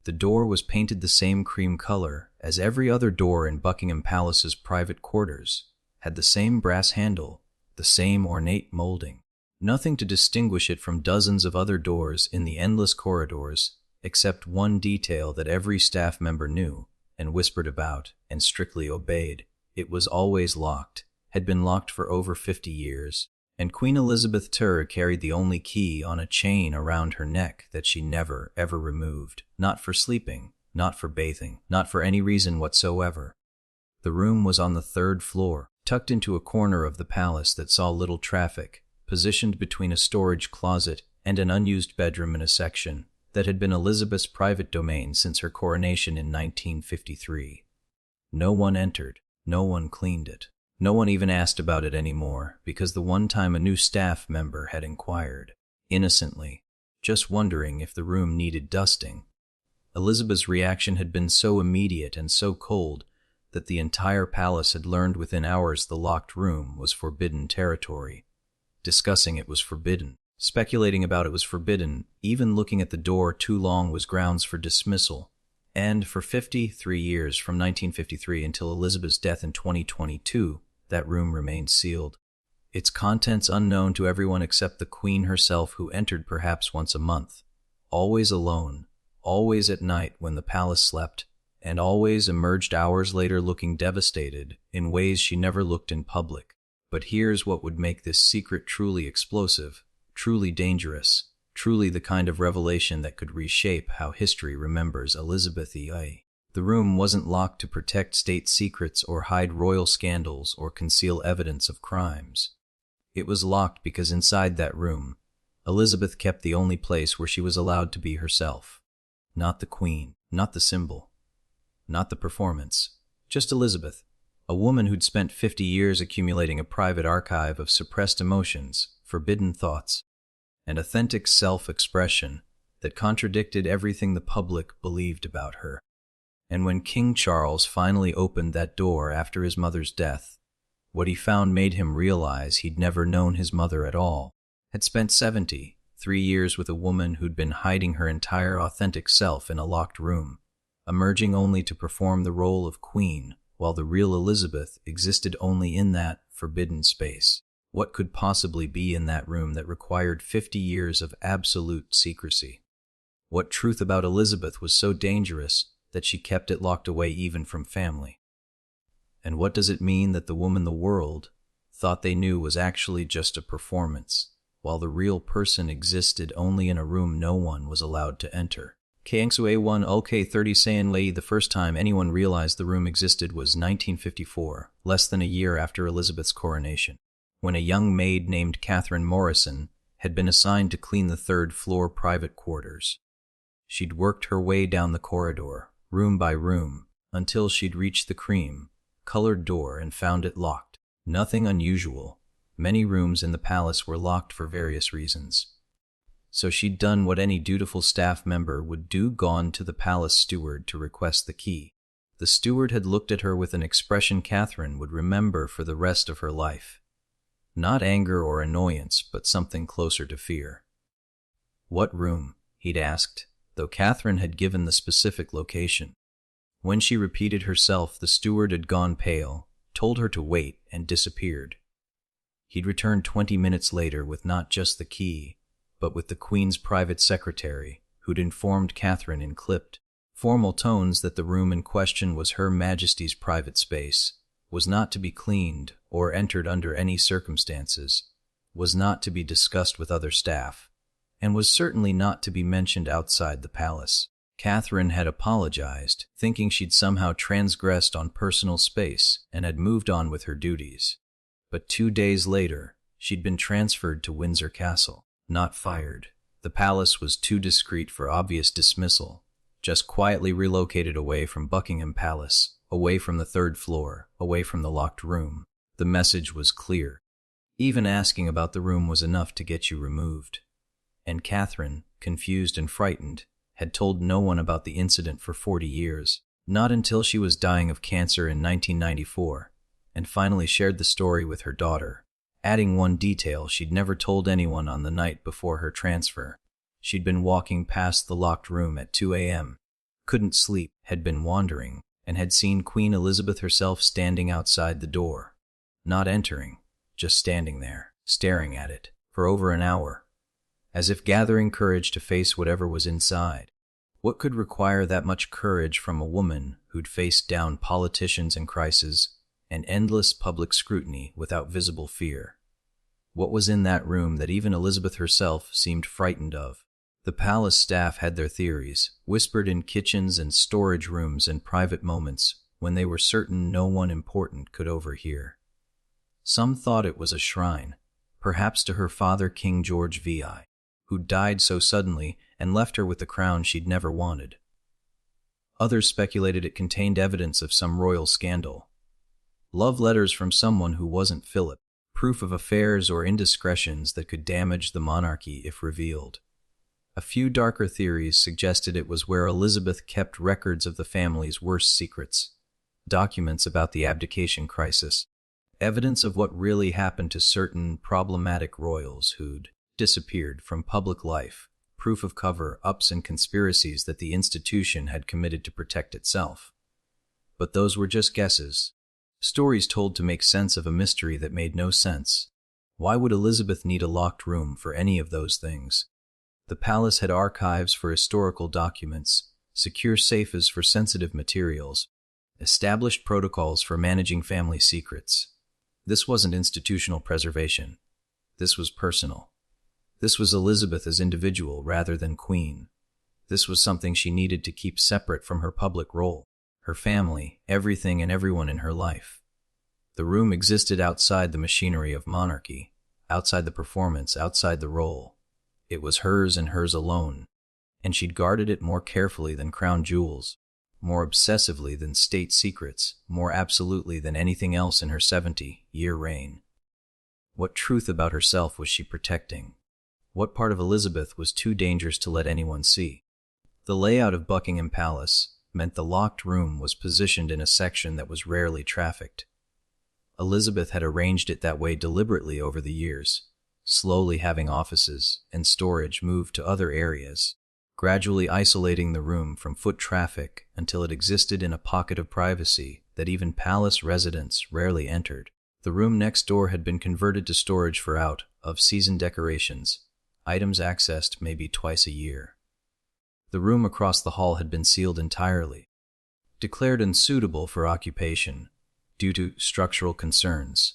The door was painted the same cream color as every other door in Buckingham Palace's private quarters, had the same brass handle, the same ornate molding. Nothing to distinguish it from dozens of other doors in the endless corridors, except one detail that every staff member knew and whispered about and strictly obeyed. It was always locked, had been locked for over 50 years, and Queen Elizabeth II carried the only key on a chain around her neck that she never, ever removed. Not for sleeping, not for bathing, not for any reason whatsoever. The room was on the 3rd floor, tucked into a corner of the palace that saw little traffic, positioned between a storage closet and an unused bedroom in a section that had been Elizabeth's private domain since her coronation in 1953. No one entered, no one cleaned it. No one even asked about it anymore, because the one time a new staff member had inquired, innocently, just wondering if the room needed dusting. Elizabeth's reaction had been so immediate and so cold that the entire palace had learned within hours the locked room was forbidden territory. Discussing it was forbidden. Speculating about it was forbidden. Even looking at the door too long was grounds for dismissal. And for 53 years, from 1953 until Elizabeth's death in 2022, that room remained sealed. Its contents unknown to everyone except the Queen herself, who entered perhaps once a month. Always alone, always at night when the palace slept, and always emerged hours later looking devastated in ways she never looked in public. But here's what would make this secret truly explosive, truly dangerous, truly the kind of revelation that could reshape how history remembers Elizabeth I. The room wasn't locked to protect state secrets or hide royal scandals or conceal evidence of crimes. It was locked because inside that room, Elizabeth kept the only place where she was allowed to be herself. Not the Queen, not the symbol, not the performance, just Elizabeth, a woman who'd spent 50 years accumulating a private archive of suppressed emotions, forbidden thoughts, and authentic self-expression that contradicted everything the public believed about her. And when King Charles finally opened that door after his mother's death, what he found made him realize he'd never known his mother at all, had spent 73 years with a woman who'd been hiding her entire authentic self in a locked room, emerging only to perform the role of queen, while the real Elizabeth existed only in that forbidden space. What could possibly be in that room that required 50 years of absolute secrecy? What truth about Elizabeth was so dangerous that she kept it locked away even from family? And what does it mean that the woman the world thought they knew was actually just a performance, while the real person existed only in a room no one was allowed to enter? Kangsu 30 Sayan Lei. The first time anyone realized the room existed was 1954, less than a year after Elizabeth's coronation, when a young maid named Catherine Morrison had been assigned to clean the 3rd floor private quarters. She'd worked her way down the corridor, room by room, until she'd reached the cream-colored door and found it locked. Nothing unusual. Many rooms in the palace were locked for various reasons. So she'd done what any dutiful staff member would do, gone to the palace steward to request the key. The steward had looked at her with an expression Catherine would remember for the rest of her life. Not anger or annoyance, but something closer to fear. "What room?" he'd asked, though Catherine had given the specific location. When she repeated herself, the steward had gone pale, told her to wait, and disappeared. He'd returned 20 minutes later with not just the key, but with the Queen's private secretary, who'd informed Catherine in clipped, formal tones that the room in question was Her Majesty's private space, was not to be cleaned or entered under any circumstances, was not to be discussed with other staff, and was certainly not to be mentioned outside the palace. Catherine had apologized, thinking she'd somehow transgressed on personal space and had moved on with her duties. But 2 days later, she'd been transferred to Windsor Castle. Not fired. The palace was too discreet for obvious dismissal, just quietly relocated away from Buckingham Palace, away from the 3rd floor, away from the locked room. The message was clear. Even asking about the room was enough to get you removed. And Catherine, confused and frightened, had told no one about the incident for 40 years, not until she was dying of cancer in 1994, and finally shared the story with her daughter, adding one detail she'd never told anyone on the night before her transfer. She'd been walking past the locked room at 2 a.m., couldn't sleep, had been wandering, and had seen Queen Elizabeth herself standing outside the door. Not entering, just standing there, staring at it, for over an hour, as if gathering courage to face whatever was inside. What could require that much courage from a woman who'd faced down politicians and crises and endless public scrutiny without visible fear? What was in that room that even Elizabeth herself seemed frightened of? The palace staff had their theories, whispered in kitchens and storage rooms and private moments when they were certain no one important could overhear. Some thought it was a shrine, perhaps to her father King George VI, who died so suddenly and left her with the crown she'd never wanted. Others speculated it contained evidence of some royal scandal. Love letters from someone who wasn't Philip, proof of affairs or indiscretions that could damage the monarchy if revealed. A few darker theories suggested it was where Elizabeth kept records of the family's worst secrets, documents about the abdication crisis, evidence of what really happened to certain problematic royals who'd disappeared from public life, proof of cover-ups and conspiracies that the institution had committed to protect itself. But those were just guesses, stories told to make sense of a mystery that made no sense. Why would Elizabeth need a locked room for any of those things? The palace had archives for historical documents, secure safes for sensitive materials, established protocols for managing family secrets. This wasn't institutional preservation. This was personal. This was Elizabeth as individual rather than queen. This was something she needed to keep separate from her public role, her family, everything and everyone in her life. The room existed outside the machinery of monarchy, outside the performance, outside the role. It was hers and hers alone, and she'd guarded it more carefully than crown jewels, more obsessively than state secrets, more absolutely than anything else in her 70-year reign. What truth about herself was she protecting? What part of Elizabeth was too dangerous to let anyone see? The layout of Buckingham Palace meant the locked room was positioned in a section that was rarely trafficked. Elizabeth had arranged it that way deliberately over the years, slowly having offices and storage moved to other areas, gradually isolating the room from foot traffic until it existed in a pocket of privacy that even palace residents rarely entered. The room next door had been converted to storage for out-of-season decorations, items accessed maybe twice a year. The room across the hall had been sealed entirely, declared unsuitable for occupation due to structural concerns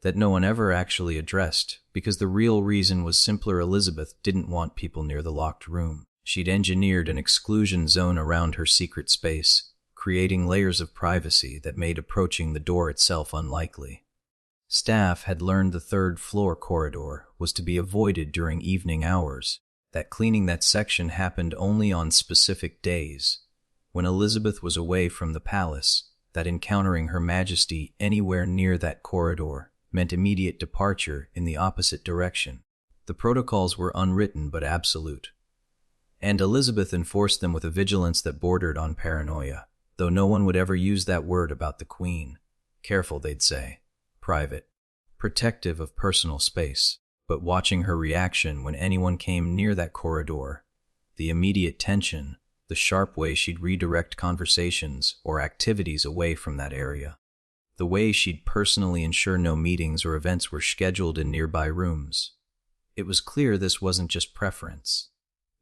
that no one ever actually addressed, because the real reason was simpler. Elizabeth didn't want people near the locked room. She'd engineered an exclusion zone around her secret space, creating layers of privacy that made approaching the door itself unlikely. Staff had learned the third-floor corridor was to be avoided during evening hours, that cleaning that section happened only on specific days, when Elizabeth was away from the palace, that encountering Her Majesty anywhere near that corridor meant immediate departure in the opposite direction. The protocols were unwritten but absolute, and Elizabeth enforced them with a vigilance that bordered on paranoia, though no one would ever use that word about the Queen. Careful, they'd say. Private. Protective of personal space. But watching her reaction when anyone came near that corridor, the immediate tension, the sharp way she'd redirect conversations or activities away from that area, the way she'd personally ensure no meetings or events were scheduled in nearby rooms. It was clear this wasn't just preference.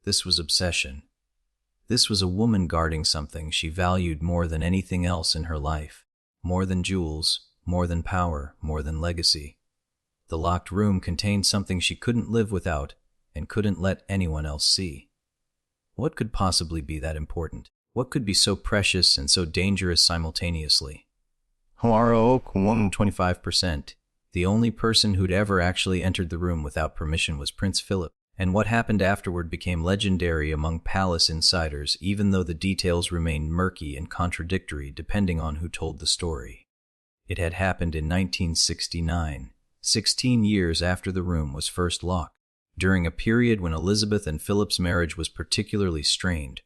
This was obsession. This was a woman guarding something she valued more than anything else in her life, more than jewels, more than power, more than legacy. The locked room contained something she couldn't live without and couldn't let anyone else see. What could possibly be that important? What could be so precious and so dangerous simultaneously? 25%. The only person who'd ever actually entered the room without permission was Prince Philip, and what happened afterward became legendary among palace insiders, even though the details remained murky and contradictory depending on who told the story. It had happened in 1969, 16 years after the room was first locked, during a period when Elizabeth and Philip's marriage was particularly strained.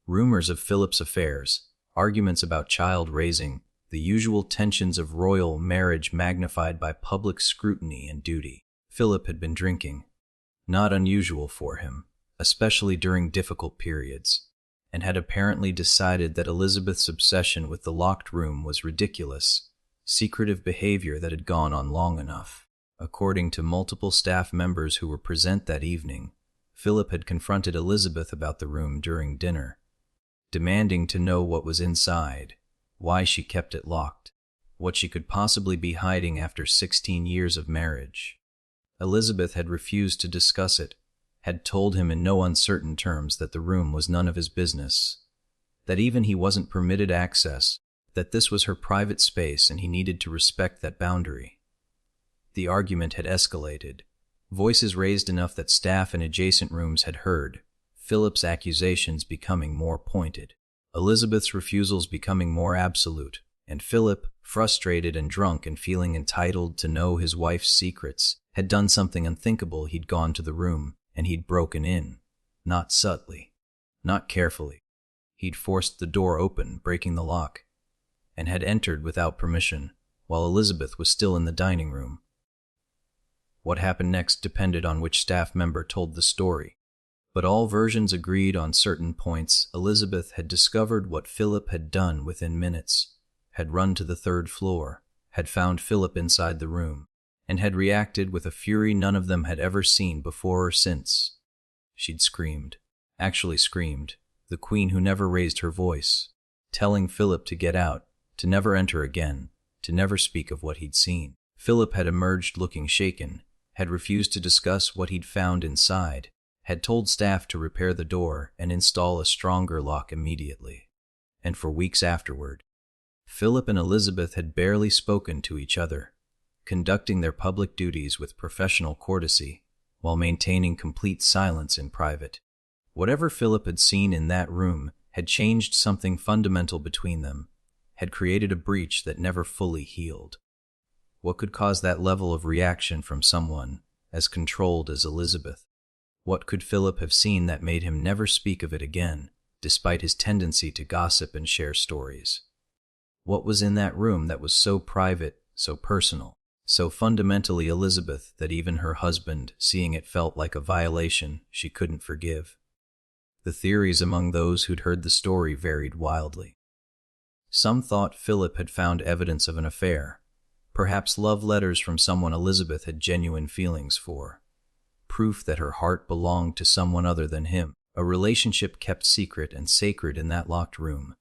Rumors of Philip's affairs, arguments about child raising, the usual tensions of royal marriage magnified by public scrutiny and duty. Philip had been drinking. Not unusual for him, especially during difficult periods. and had apparently decided that Elizabeth's obsession with the locked room was ridiculous, secretive behavior that had gone on long enough. According to multiple staff members who were present that evening, Philip had confronted Elizabeth about the room during dinner, demanding to know what was inside, why she kept it locked, what she could possibly be hiding after 16 years of marriage. Elizabeth had refused to discuss it, had told him in no uncertain terms that the room was none of his business, that even he wasn't permitted access, that this was her private space and he needed to respect that boundary. The argument had escalated, voices raised enough that staff in adjacent rooms had heard, Philip's accusations becoming more pointed, Elizabeth's refusals becoming more absolute, and Philip, frustrated and drunk and feeling entitled to know his wife's secrets, had done something unthinkable. He'd gone to the room, and he'd broken in, not subtly, not carefully. He'd forced the door open, breaking the lock, and had entered without permission, while Elizabeth was still in the dining room. What happened next depended on which staff member told the story, but all versions agreed on certain points. Elizabeth had discovered what Philip had done within minutes, had run to the third floor, had found Philip inside the room, and had reacted with a fury none of them had ever seen before or since. She'd screamed, actually screamed, the queen who never raised her voice, telling Philip to get out, to never enter again, to never speak of what he'd seen. Philip had emerged looking shaken, had refused to discuss what he'd found inside, had told staff to repair the door and install a stronger lock immediately. And for weeks afterward, Philip and Elizabeth had barely spoken to each other, conducting their public duties with professional courtesy, while maintaining complete silence in private. Whatever Philip had seen in that room had changed something fundamental between them, had created a breach that never fully healed. What could cause that level of reaction from someone as controlled as Elizabeth? What could Philip have seen that made him never speak of it again, despite his tendency to gossip and share stories? What was in that room that was so private, so personal, so fundamentally Elizabeth that even her husband, seeing it, felt like a violation she couldn't forgive? The theories among those who'd heard the story varied wildly. Some thought Philip had found evidence of an affair, perhaps love letters from someone Elizabeth had genuine feelings for, proof that her heart belonged to someone other than him, a relationship kept secret and sacred in that locked room.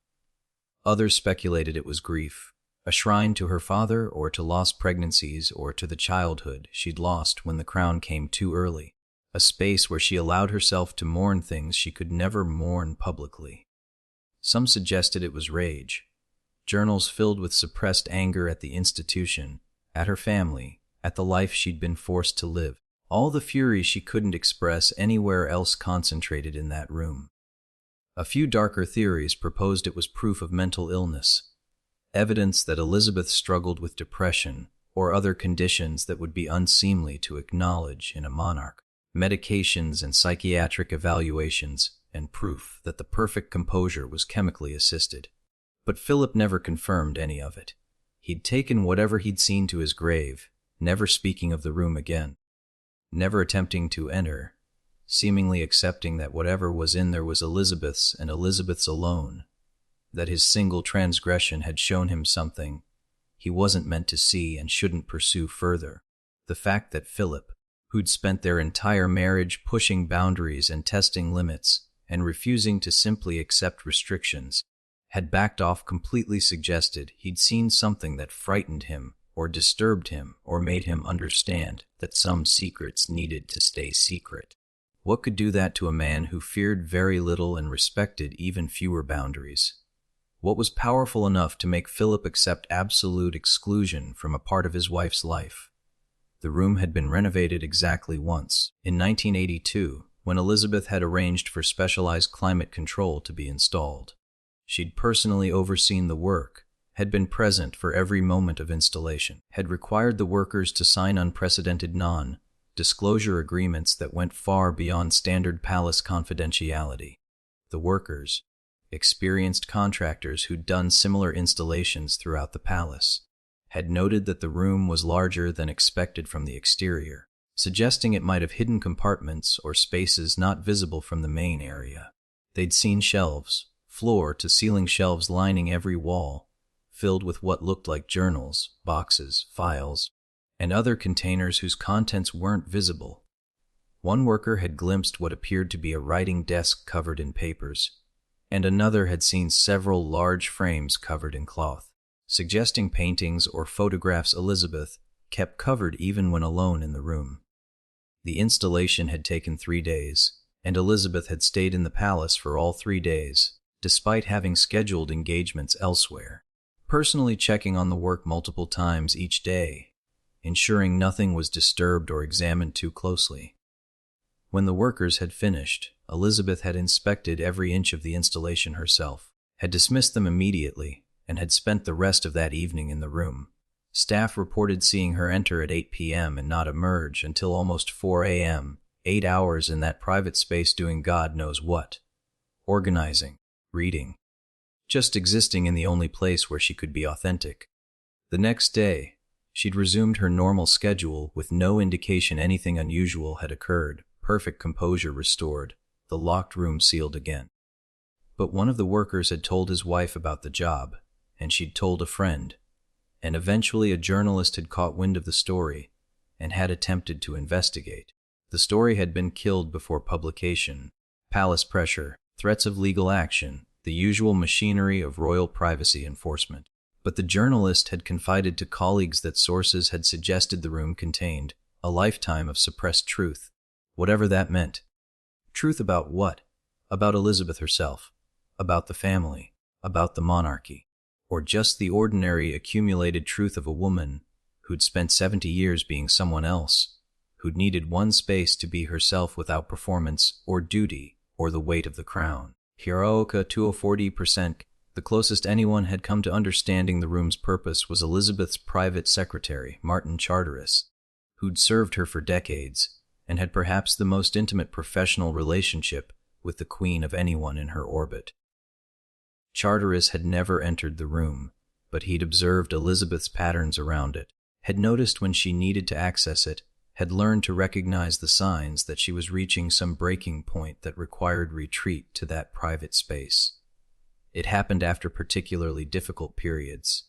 Others speculated it was grief, a shrine to her father or to lost pregnancies or to the childhood she'd lost when the crown came too early, a space where she allowed herself to mourn things she could never mourn publicly. Some suggested it was rage, journals filled with suppressed anger at the institution, at her family, at the life she'd been forced to live, all the fury she couldn't express anywhere else concentrated in that room. A few darker theories proposed it was proof of mental illness, evidence that Elizabeth struggled with depression or other conditions that would be unseemly to acknowledge in a monarch, medications and psychiatric evaluations, and proof that the perfect composure was chemically assisted. But Philip never confirmed any of it. He'd taken whatever he'd seen to his grave, never speaking of the room again, never attempting to enter, seemingly accepting that whatever was in there was Elizabeth's and Elizabeth's alone, that his single transgression had shown him something he wasn't meant to see and shouldn't pursue further. The fact that Philip, who'd spent their entire marriage pushing boundaries and testing limits and refusing to simply accept restrictions, had backed off completely suggested he'd seen something that frightened him or disturbed him or made him understand that some secrets needed to stay secret. What could do that to a man who feared very little and respected even fewer boundaries? What was powerful enough to make Philip accept absolute exclusion from a part of his wife's life? The room had been renovated exactly once, in 1982, when Elizabeth had arranged for specialized climate control to be installed. She'd personally overseen the work, had been present for every moment of installation, had required the workers to sign unprecedented non-disclosure agreements that went far beyond standard palace confidentiality. The workers, experienced contractors who'd done similar installations throughout the palace, had noted that the room was larger than expected from the exterior, suggesting it might have hidden compartments or spaces not visible from the main area. They'd seen shelves, floor-to-ceiling shelves lining every wall, filled with what looked like journals, boxes, files, and other containers whose contents weren't visible. One worker had glimpsed what appeared to be a writing desk covered in papers, and another had seen several large frames covered in cloth, suggesting paintings or photographs Elizabeth kept covered even when alone in the room. The installation had taken 3 days, and Elizabeth had stayed in the palace for all 3 days, despite having scheduled engagements elsewhere, personally checking on the work multiple times each day, ensuring nothing was disturbed or examined too closely. When the workers had finished, Elizabeth had inspected every inch of the installation herself, had dismissed them immediately, and had spent the rest of that evening in the room. Staff reported seeing her enter at 8 p.m. and not emerge until almost 4 a.m., 8 hours in that private space doing God knows what. Organizing, reading, just existing in the only place where she could be authentic. The next day, she'd resumed her normal schedule with no indication anything unusual had occurred, perfect composure restored, the locked room sealed again. But one of the workers had told his wife about the job, and she'd told a friend, and eventually a journalist had caught wind of the story and had attempted to investigate. The story had been killed before publication. Palace pressure, threats of legal action, the usual machinery of royal privacy enforcement. But the journalist had confided to colleagues that sources had suggested the room contained a lifetime of suppressed truth, whatever that meant. Truth about what? About Elizabeth herself, about the family, about the monarchy, or just the ordinary accumulated truth of a woman who'd spent 70 years being someone else, who'd needed one space to be herself without performance or duty or the weight of the crown. Heroica 240%. The closest anyone had come to understanding the room's purpose was Elizabeth's private secretary, Martin Charteris, who'd served her for decades and had perhaps the most intimate professional relationship with the Queen of anyone in her orbit. Charteris had never entered the room, but he'd observed Elizabeth's patterns around it, had noticed when she needed to access it, had learned to recognize the signs that she was reaching some breaking point that required retreat to that private space. It happened after particularly difficult periods,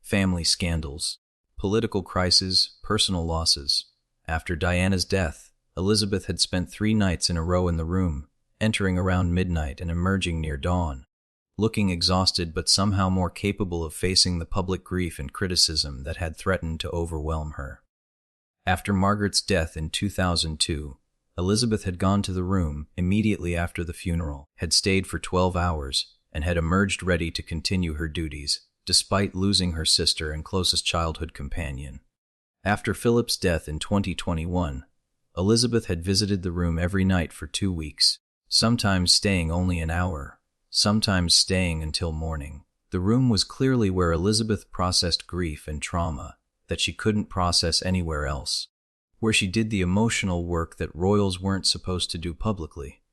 family scandals, political crises, personal losses. After Diana's death, Elizabeth had spent 3 nights in a row in the room, entering around midnight and emerging near dawn, looking exhausted but somehow more capable of facing the public grief and criticism that had threatened to overwhelm her. After Margaret's death in 2002, Elizabeth had gone to the room immediately after the funeral, had stayed for 12 hours, and had emerged ready to continue her duties, despite losing her sister and closest childhood companion. After Philip's death in 2021, Elizabeth had visited the room every night for 2 weeks, sometimes staying only an hour, sometimes staying until morning. The room was clearly where Elizabeth processed grief and trauma that she couldn't process anywhere else, where she did the emotional work that royals weren't supposed to do publicly.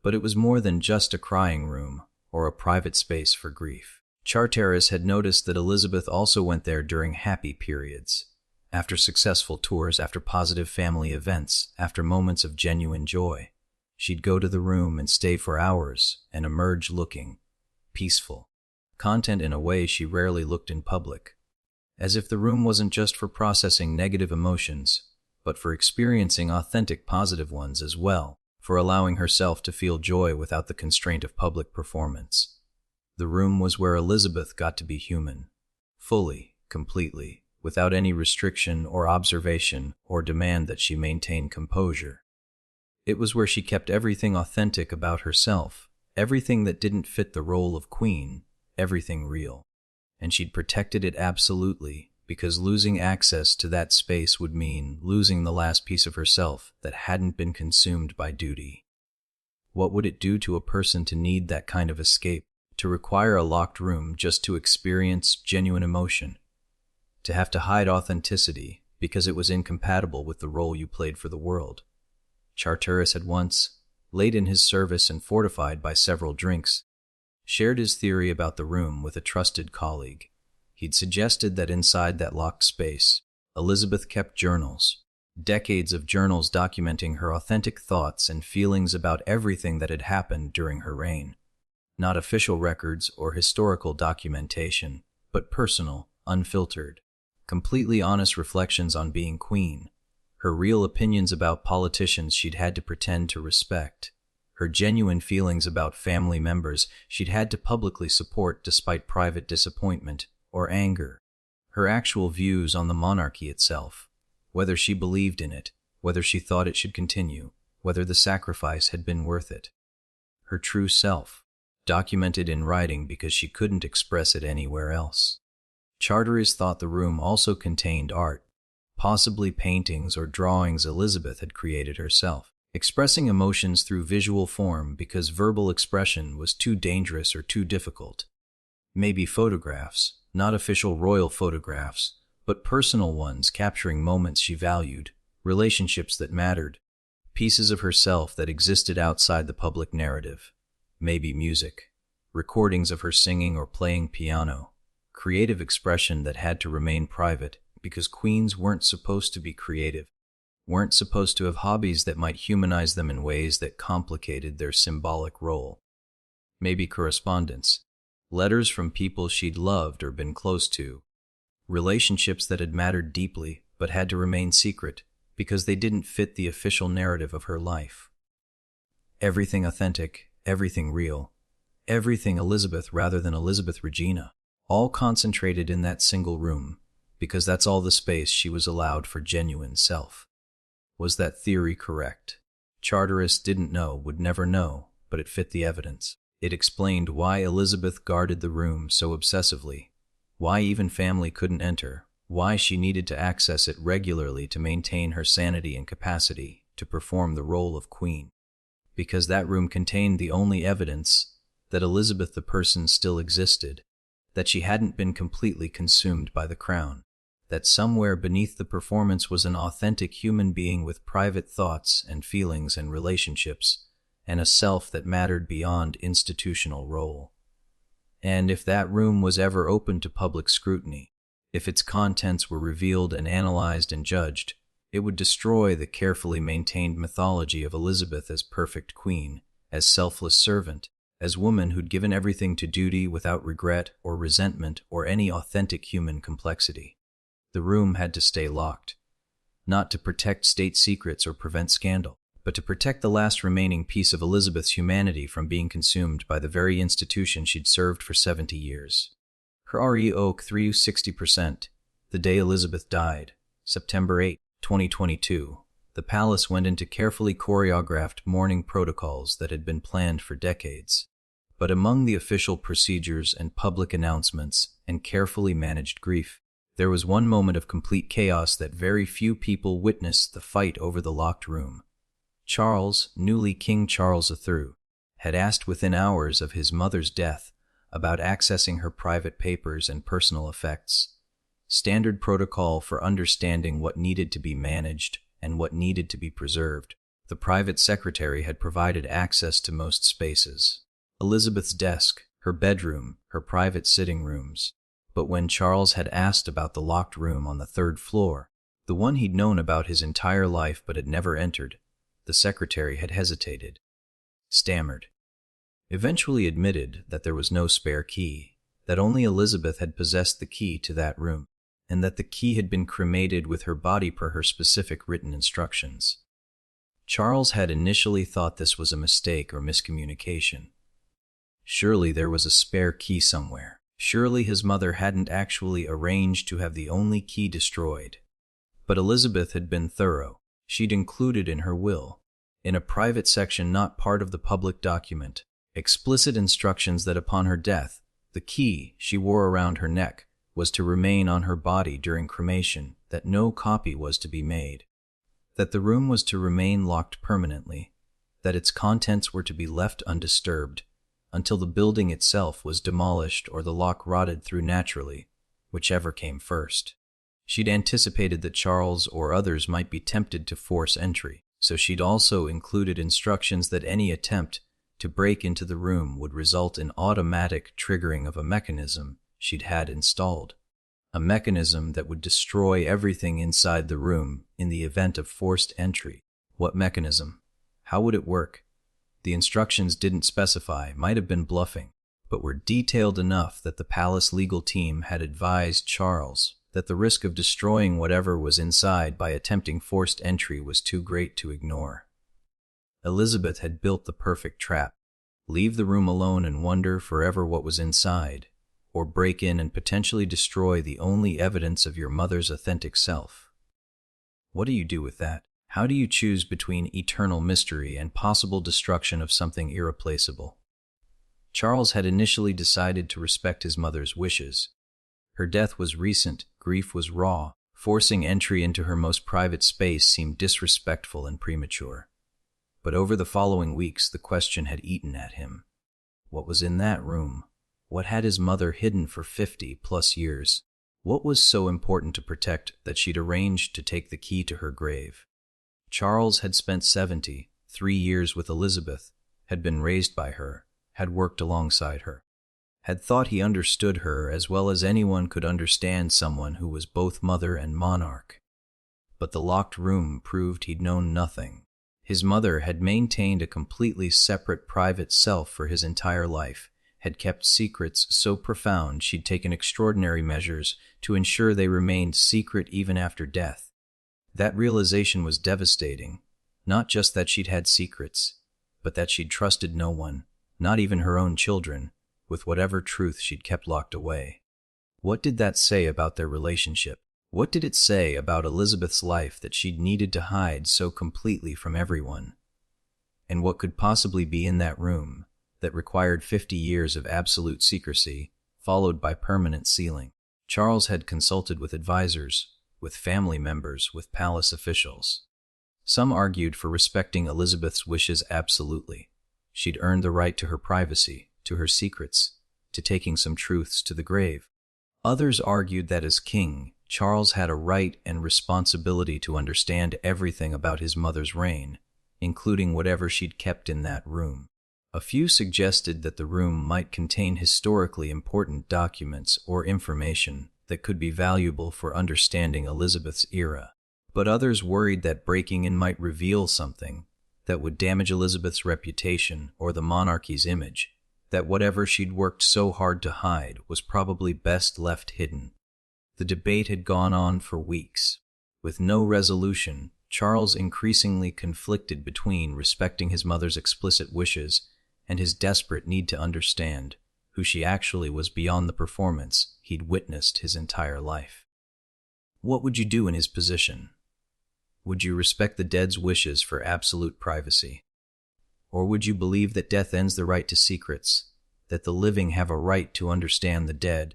But it was more than just a crying room or a private space for grief. Charteris had noticed that Elizabeth also went there during happy periods, after successful tours, after positive family events, after moments of genuine joy. She'd go to the room and stay for hours and emerge looking peaceful, content in a way she rarely looked in public, as if the room wasn't just for processing negative emotions, but for experiencing authentic positive ones as well, for allowing herself to feel joy without the constraint of public performance. The room was where Elizabeth got to be human, fully, completely, without any restriction or observation or demand that she maintain composure. It was where she kept everything authentic about herself, everything that didn't fit the role of queen, everything real. And she'd protected it absolutely, because losing access to that space would mean losing the last piece of herself that hadn't been consumed by duty. What would it do to a person to need that kind of escape, to require a locked room just to experience genuine emotion, to have to hide authenticity because it was incompatible with the role you played for the world? Charteris had once, late in his service and fortified by several drinks, shared his theory about the room with a trusted colleague. He'd suggested that inside that locked space, Elizabeth kept journals, Decades of journals documenting her authentic thoughts and feelings about everything that had happened during her reign. Not official records or historical documentation, but personal, unfiltered, completely honest reflections on being queen. Her real opinions about politicians she'd had to pretend to respect. Her genuine feelings about family members she'd had to publicly support despite private disappointment or anger. Her actual views on the monarchy itself, whether she believed in it, whether she thought it should continue, whether the sacrifice had been worth it. Her true self, documented in writing because she couldn't express it anywhere else. Charteris thought the room also contained art, possibly paintings or drawings Elizabeth had created herself, expressing emotions through visual form because verbal expression was too dangerous or too difficult. Maybe photographs, not official royal photographs, but personal ones capturing moments she valued, relationships that mattered, pieces of herself that existed outside the public narrative. Maybe music, recordings of her singing or playing piano, creative expression that had to remain private because queens weren't supposed to be creative, weren't supposed to have hobbies that might humanize them in ways that complicated their symbolic role. Maybe correspondence, letters from people she'd loved or been close to, relationships that had mattered deeply but had to remain secret because they didn't fit the official narrative of her life. Everything authentic, everything real, everything Elizabeth rather than Elizabeth Regina, all concentrated in that single room because that's all the space she was allowed for genuine self. Was that theory correct? Charteris didn't know, would never know, but it fit the evidence. It explained why Elizabeth guarded the room so obsessively, why even family couldn't enter, why she needed to access it regularly to maintain her sanity and capacity to perform the role of queen. Because that room contained the only evidence that Elizabeth the person still existed, that she hadn't been completely consumed by the crown, that somewhere beneath the performance was an authentic human being with private thoughts and feelings and relationships, and a self that mattered beyond institutional role. And if that room was ever open to public scrutiny, if its contents were revealed and analyzed and judged, it would destroy the carefully maintained mythology of Elizabeth as perfect queen, as selfless servant, as woman who'd given everything to duty without regret or resentment or any authentic human complexity. The room had to stay locked, not to protect state secrets or prevent scandal, but to protect the last remaining piece of Elizabeth's humanity from being consumed by the very institution she'd served for 70 years. Her REO 360%. The day Elizabeth died, September 8, 2022, the palace went into carefully choreographed mourning protocols that had been planned for decades. But among the official procedures and public announcements and carefully managed grief, there was one moment of complete chaos that very few people witnessed: the fight over the locked room. Charles, newly King Charles III, had asked within hours of his mother's death about accessing her private papers and personal effects. Standard protocol for understanding what needed to be managed and what needed to be preserved. The private secretary had provided access to most spaces. Elizabeth's desk, her bedroom, her private sitting rooms. But when Charles had asked about the locked room on the 3rd floor, the one he'd known about his entire life but had never entered, the secretary had hesitated, stammered, eventually admitted that there was no spare key, that only Elizabeth had possessed the key to that room, and that the key had been cremated with her body per her specific written instructions. Charles had initially thought this was a mistake or miscommunication. Surely there was a spare key somewhere. Surely his mother hadn't actually arranged to have the only key destroyed. But Elizabeth had been thorough. She'd included in her will, in a private section not part of the public document, explicit instructions that upon her death, the key she wore around her neck was to remain on her body during cremation, that no copy was to be made, that the room was to remain locked permanently, that its contents were to be left undisturbed until the building itself was demolished or the lock rotted through naturally, whichever came first. She'd anticipated that Charles or others might be tempted to force entry, so she'd also included instructions that any attempt to break into the room would result in automatic triggering of a mechanism she'd had installed. a mechanism that would destroy everything inside the room in the event of forced entry. What mechanism? How would it work? The instructions didn't specify, might have been bluffing, but were detailed enough that the palace legal team had advised Charles that the risk of destroying whatever was inside by attempting forced entry was too great to ignore. Elizabeth had built the perfect trap. Leave the room alone and wonder forever what was inside, or break in and potentially destroy the only evidence of your mother's authentic self. What do you do with that? How do you choose between eternal mystery and possible destruction of something irreplaceable? Charles had initially decided to respect his mother's wishes. Her death was recent, grief was raw, forcing entry into her most private space seemed disrespectful and premature. But over the following weeks, the question had eaten at him. What was in that room? What had his mother hidden for 50+ years? What was so important to protect that she'd arranged to take the key to her grave? Charles had spent 73 years with Elizabeth, had been raised by her, had worked alongside her, had thought he understood her as well as anyone could understand someone who was both mother and monarch. But the locked room proved he'd known nothing. His mother had maintained a completely separate private self for his entire life, had kept secrets so profound she'd taken extraordinary measures to ensure they remained secret even after death. That realization was devastating, not just that she'd had secrets, but that she'd trusted no one, not even her own children, with whatever truth she'd kept locked away. What did that say about their relationship? What did it say about Elizabeth's life that she'd needed to hide so completely from everyone? And what could possibly be in that room that required 50 years of absolute secrecy, followed by permanent sealing? Charles had consulted with advisors, with family members, with palace officials. Some argued for respecting Elizabeth's wishes absolutely. She'd earned the right to her privacy, to her secrets, to taking some truths to the grave. Others argued that as king, Charles had a right and responsibility to understand everything about his mother's reign, including whatever she'd kept in that room. A few suggested that the room might contain historically important documents or information that could be valuable for understanding Elizabeth's era, but others worried that breaking in might reveal something that would damage Elizabeth's reputation or the monarchy's image, that whatever she'd worked so hard to hide was probably best left hidden. The debate had gone on for weeks. With no resolution, Charles increasingly conflicted between respecting his mother's explicit wishes and his desperate need to understand who she actually was beyond the performance he'd witnessed his entire life. What would you do in his position? Would you respect the dead's wishes for absolute privacy? Or would you believe that death ends the right to secrets, that the living have a right to understand the dead,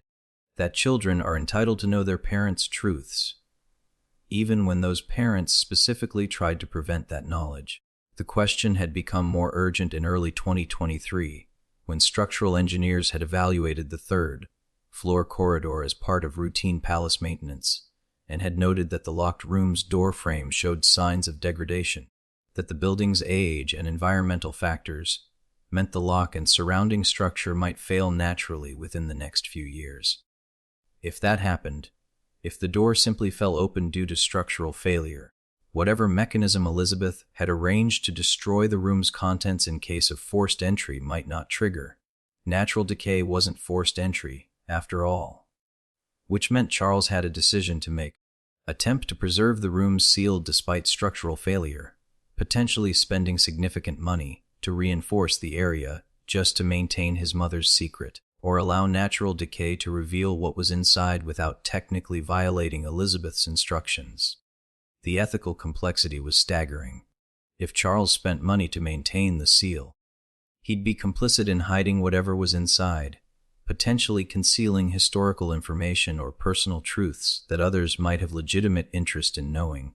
that children are entitled to know their parents' truths, even when those parents specifically tried to prevent that knowledge? The question had become more urgent in early 2023, when structural engineers had evaluated the third-floor corridor as part of routine palace maintenance, and had noted that the locked room's door frame showed signs of degradation, that the building's age and environmental factors meant the lock and surrounding structure might fail naturally within the next few years. If that happened, if the door simply fell open due to structural failure, whatever mechanism Elizabeth had arranged to destroy the room's contents in case of forced entry might not trigger. Natural decay wasn't forced entry, after all. Which meant Charles had a decision to make: attempt to preserve the room sealed despite structural failure, potentially spending significant money to reinforce the area just to maintain his mother's secret, or allow natural decay to reveal what was inside without technically violating Elizabeth's instructions. The ethical complexity was staggering. If Charles spent money to maintain the seal, he'd be complicit in hiding whatever was inside, potentially concealing historical information or personal truths that others might have legitimate interest in knowing.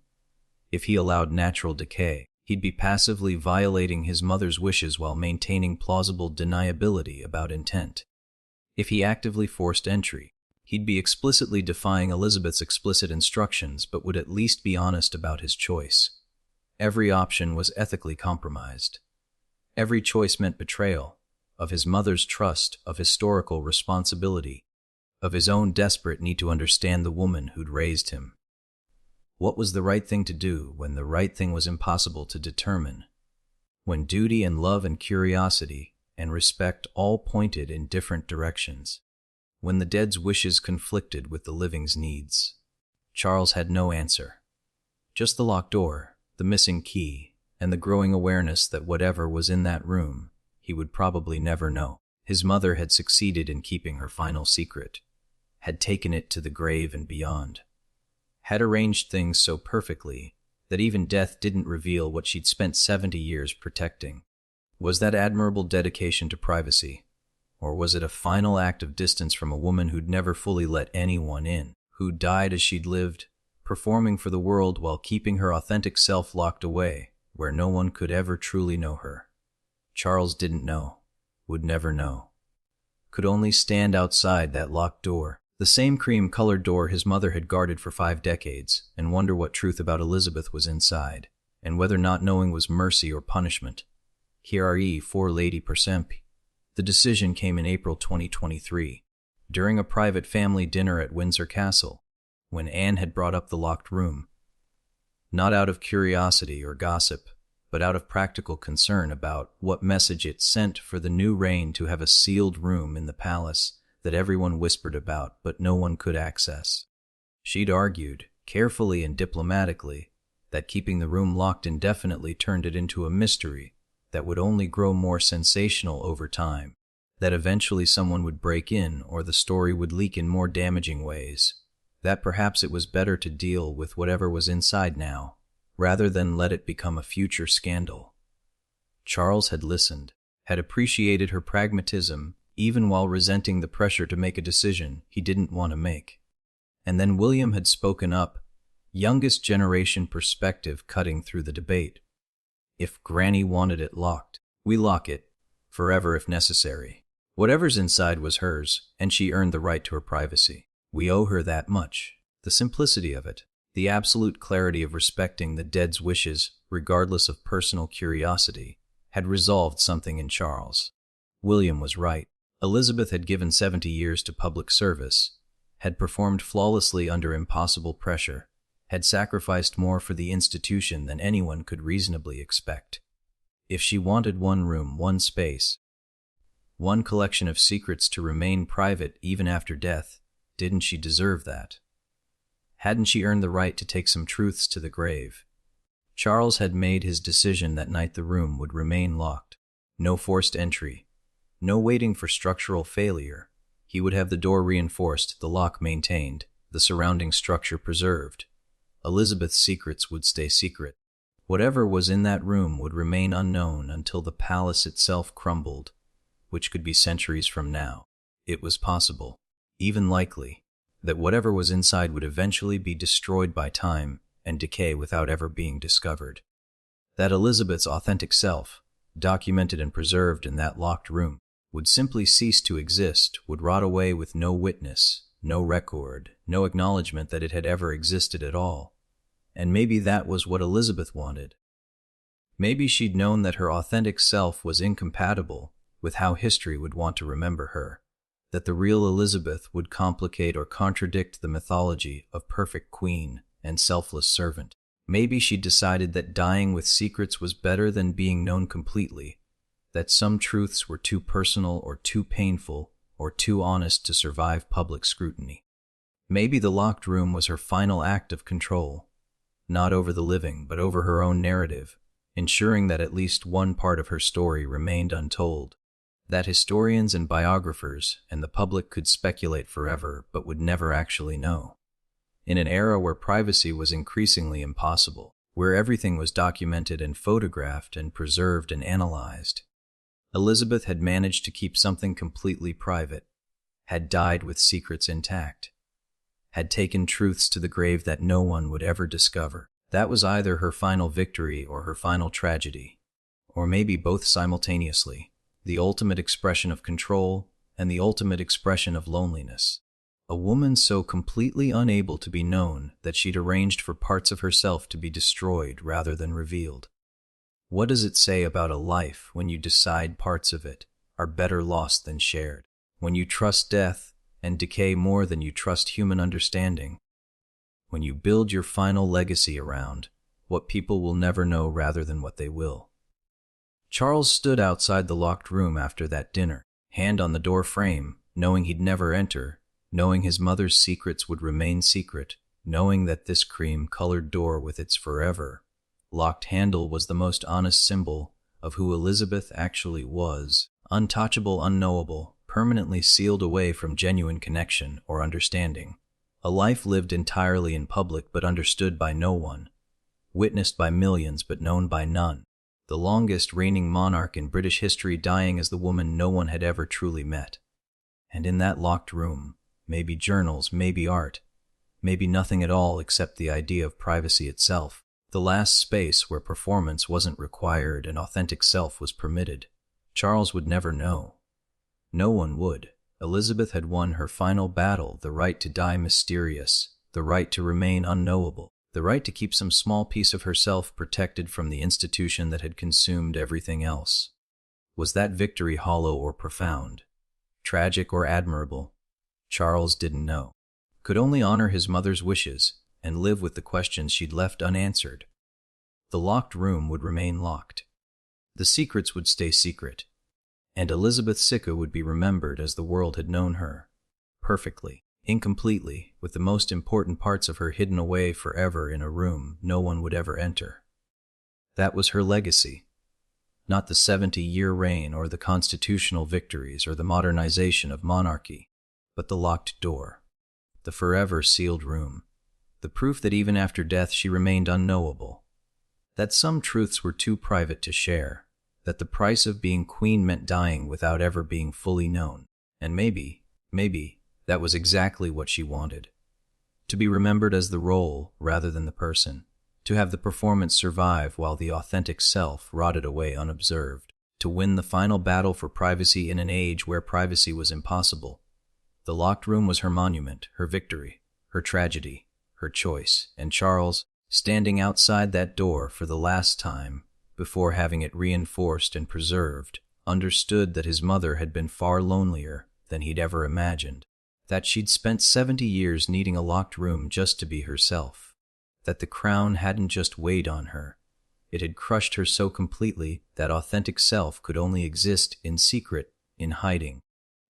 If he allowed natural decay, he'd be passively violating his mother's wishes while maintaining plausible deniability about intent. If he actively forced entry, he'd be explicitly defying Elizabeth's explicit instructions but would at least be honest about his choice. Every option was ethically compromised. Every choice meant betrayal of his mother's trust, of historical responsibility, of his own desperate need to understand the woman who'd raised him. What was the right thing to do when the right thing was impossible to determine? When duty and love and curiosity and respect all pointed in different directions? When the dead's wishes conflicted with the living's needs? Charles had no answer. Just the locked door, the missing key, and the growing awareness that whatever was in that room, he would probably never know. His mother had succeeded in keeping her final secret, had taken it to the grave and beyond, had arranged things so perfectly that even death didn't reveal what she'd spent 70 years protecting. Was that admirable dedication to privacy, or was it a final act of distance from a woman who'd never fully let anyone in, who died as she'd lived, performing for the world while keeping her authentic self locked away, where no one could ever truly know her? Charles didn't know, would never know, could only stand outside that locked door, the same cream-colored door his mother had guarded for 5 decades, and wonder what truth about Elizabeth was inside, and whether not knowing was mercy or punishment. Here 4 Lady per Semp. The decision came in April 2023, during a private family dinner at Windsor Castle, when Anne had brought up the locked room. Not out of curiosity or gossip, but out of practical concern about what message it sent for the new reign to have a sealed room in the palace that everyone whispered about but no one could access. She'd argued, carefully and diplomatically, that keeping the room locked indefinitely turned it into a mystery that would only grow more sensational over time, that eventually someone would break in or the story would leak in more damaging ways, that perhaps it was better to deal with whatever was inside now, rather than let it become a future scandal. Charles had listened, had appreciated her pragmatism, even while resenting the pressure to make a decision he didn't want to make. And then William had spoken up, youngest generation perspective cutting through the debate. If Granny wanted it locked, we lock it, forever if necessary. Whatever's inside was hers, and she earned the right to her privacy. We owe her that much. The simplicity of it, the absolute clarity of respecting the dead's wishes, regardless of personal curiosity, had resolved something in Charles. William was right. Elizabeth had given 70 years to public service, had performed flawlessly under impossible pressure, had sacrificed more for the institution than anyone could reasonably expect. If she wanted one room, one space, one collection of secrets to remain private even after death, didn't she deserve that? Hadn't she earned the right to take some truths to the grave? Charles had made his decision that night the room would remain locked. No forced entry, no waiting for structural failure. He would have the door reinforced, the lock maintained, the surrounding structure preserved. Elizabeth's secrets would stay secret. Whatever was in that room would remain unknown until the palace itself crumbled, which could be centuries from now. It was possible, even likely, that whatever was inside would eventually be destroyed by time and decay without ever being discovered. That Elizabeth's authentic self, documented and preserved in that locked room, would simply cease to exist, would rot away with no witness, no record, no acknowledgement that it had ever existed at all. And maybe that was what Elizabeth wanted. Maybe she'd known that her authentic self was incompatible with how history would want to remember her, that the real Elizabeth would complicate or contradict the mythology of perfect queen and selfless servant. Maybe she'd decided that dying with secrets was better than being known completely, that some truths were too personal or too painful or too honest to survive public scrutiny. Maybe the locked room was her final act of control, not over the living but over her own narrative, ensuring that at least one part of her story remained untold, that historians and biographers and the public could speculate forever but would never actually know. In an era where privacy was increasingly impossible, where everything was documented and photographed and preserved and analyzed, Elizabeth had managed to keep something completely private, had died with secrets intact, had taken truths to the grave that no one would ever discover. That was either her final victory or her final tragedy, or maybe both simultaneously, the ultimate expression of control and the ultimate expression of loneliness. A woman so completely unable to be known that she'd arranged for parts of herself to be destroyed rather than revealed. What does it say about a life when you decide parts of it are better lost than shared? When you trust death and decay more than you trust human understanding. When you build your final legacy around what people will never know rather than what they will. Charles stood outside the locked room after that dinner, hand on the door frame, knowing he'd never enter, knowing his mother's secrets would remain secret, knowing that this cream-colored door with its forever locked handle was the most honest symbol of who Elizabeth actually was, untouchable, unknowable, permanently sealed away from genuine connection or understanding. A life lived entirely in public but understood by no one, witnessed by millions but known by none. The longest reigning monarch in British history dying as the woman no one had ever truly met. And in that locked room, maybe journals, maybe art, maybe nothing at all except the idea of privacy itself. The last space where performance wasn't required and authentic self was permitted. Charles would never know. No one would. Elizabeth had won her final battle, the right to die mysterious, the right to remain unknowable, the right to keep some small piece of herself protected from the institution that had consumed everything else. Was that victory hollow or profound? Tragic or admirable? Charles didn't know. Could only honor his mother's wishes and live with the questions she'd left unanswered. The locked room would remain locked. The secrets would stay secret. And Elizabeth Sicca would be remembered as the world had known her. Perfectly, incompletely, with the most important parts of her hidden away forever in a room no one would ever enter. That was her legacy. Not the 70-year reign or the constitutional victories or the modernization of monarchy, but the locked door, the forever sealed room, the proof that even after death she remained unknowable, that some truths were too private to share, that the price of being queen meant dying without ever being fully known. And maybe, that was exactly what she wanted. To be remembered as the role rather than the person. To have the performance survive while the authentic self rotted away unobserved. To win the final battle for privacy in an age where privacy was impossible. The locked room was her monument, her victory, her tragedy, her choice. And Charles, standing outside that door for the last time, before having it reinforced and preserved, understood that his mother had been far lonelier than he'd ever imagined, that she'd spent 70 years needing a locked room just to be herself, that the crown hadn't just weighed on her, it had crushed her so completely that authentic self could only exist in secret, in hiding,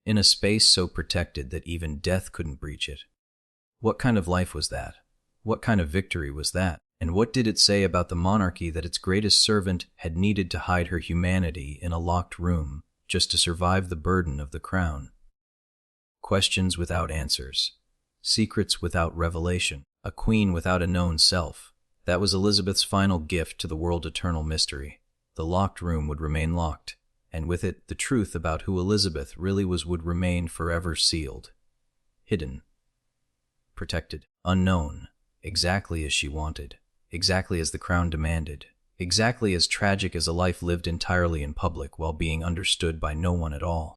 in a space so protected that even death couldn't breach it. What kind of life was that? What kind of victory was that? And what did it say about the monarchy that its greatest servant had needed to hide her humanity in a locked room just to survive the burden of the crown? Questions without answers. Secrets without revelation. A queen without a known self. That was Elizabeth's final gift to the world eternal mystery. The locked room would remain locked, and with it the truth about who Elizabeth really was would remain forever sealed. Hidden. Protected. Unknown. Exactly as she wanted. Exactly as the crown demanded, exactly as tragic as a life lived entirely in public while being understood by no one at all.